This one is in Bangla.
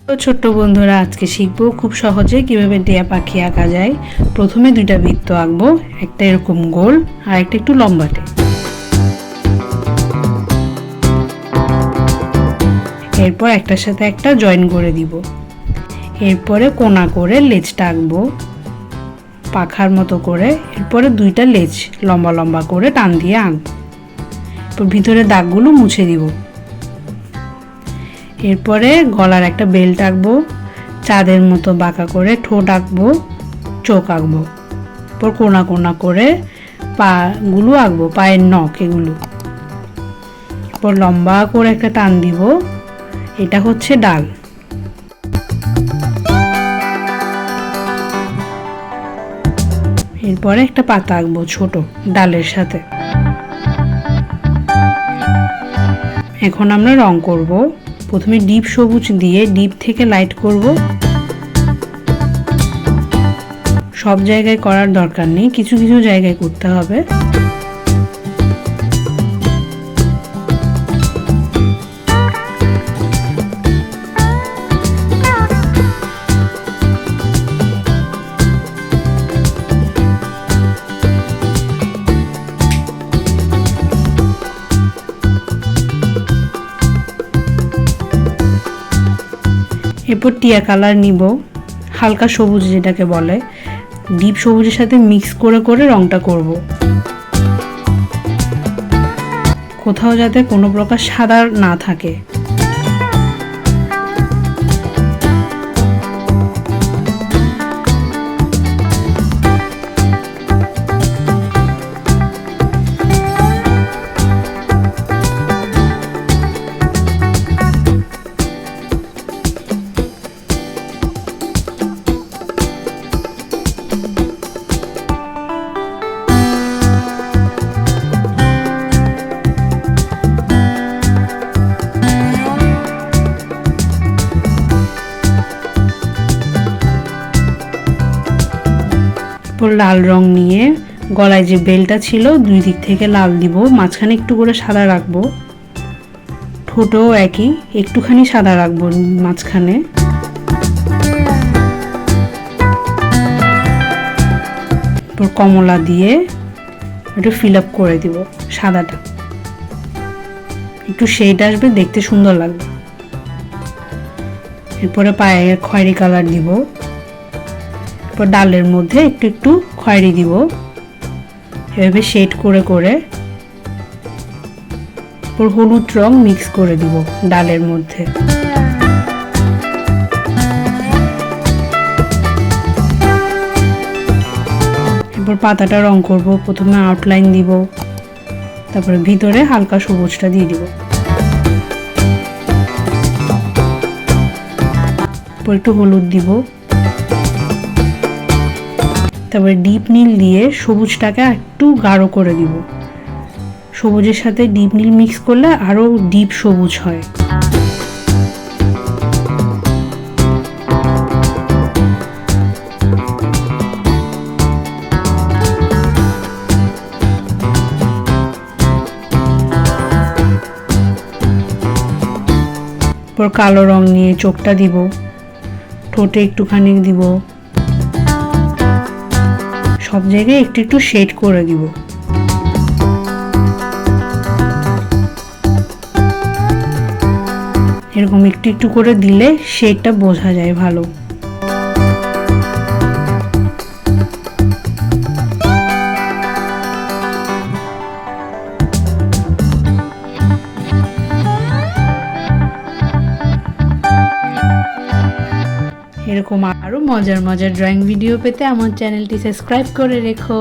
তো ছোট্ট বন্ধুরা, আজকে শিখবো খুব সহজে কিভাবে টিয়া পাখি আঁকা যায়। প্রথমে দুইটা বৃত্ত আঁকবো, একটা এরকম গোল আর একটা একটু লম্বাটে। এরপর একটার সাথে একটা জয়েন করে দিব। এরপরে কোণা করে লেজটা আঁকবো পাখার মতো করে। এরপরে দুইটা লেজ লম্বা লম্বা করে টান দিয়ে আঁকবো। এরপর ভিতরে দাগগুলো মুছে দিব। এরপরে গলার একটা বেল্ট আঁকবো, চাঁদের মতো বাঁকা করে ঠোঁট আঁকবো, চোখ আঁকবো। এরপর কোনা কোনা করে পাগুলো আঁকবো, পায়ের নখ এগুলো। এরপর লম্বা করে একটা টান দিব, এটা হচ্ছে ডাল। এরপরে একটা পাতা আঁকবো ছোট ডালের সাথে। এখন আমরা রং করব। প্রথমে ডিপ সবুজ দিয়ে ডিপ থেকে লাইট করব। সব জায়গায় করার দরকার নেই, কিছু কিছু জায়গায় করতে হবে। এরপর টিয়া কালার নিব, হালকা সবুজ যেটাকে বলে, ডিপ সবুজের সাথে মিক্স করে করে রংটা করব। কোথাও যাতে কোনো প্রকার সাদা না থাকে। লাল রং নিয়ে গলায় যে বেলটা ছিল দুই দিক থেকে লাল দিব, মাঝখানে একটু করে সাদা রাখবো। ঠোঁটও একই, একটুখানি সাদা রাখবো মাঝখানে। এরপর কমলা দিয়ে একটু ফিল আপ করে দিব সাদাটা, একটু শেড আসবে, দেখতে সুন্দর লাগবে। এরপরে পায়ে খয়েরি কালার দিব। এরপর ডালের মধ্যে একটু একটু খয়েরি দিব, এভাবে শেড করে করে। এরপর হলুদ রং মিক্স করে দিব ডালের মধ্যে। এরপর পাতাটা রং করব। প্রথমে আউটলাইন দিব, তারপরে ভিতরে হালকা সবুজটা দিয়ে দিব। এরপর একটু হলুদ দিব, তারপরে ডিপ নীল দিয়ে সবুজটাকে একটু গাঢ় করে দিব। সবুজের সাথে ডিপ নীল মিক্স করলে আরো ডিপ সবুজ হয়। এরপর কালো রং নিয়ে চোখটা দিব, ঠোঁটে একটুখানি দিব, সব জায়গায় একটু একটু শেড করে দিব। এরকম একটু একটু করে দিলে শেডটা বোঝা যায় ভালো। এরকম আরো মজার মজার ড্রয়িং ভিডিও পেতে আমার চ্যানেলটি সাবস্ক্রাইব করে রেখো।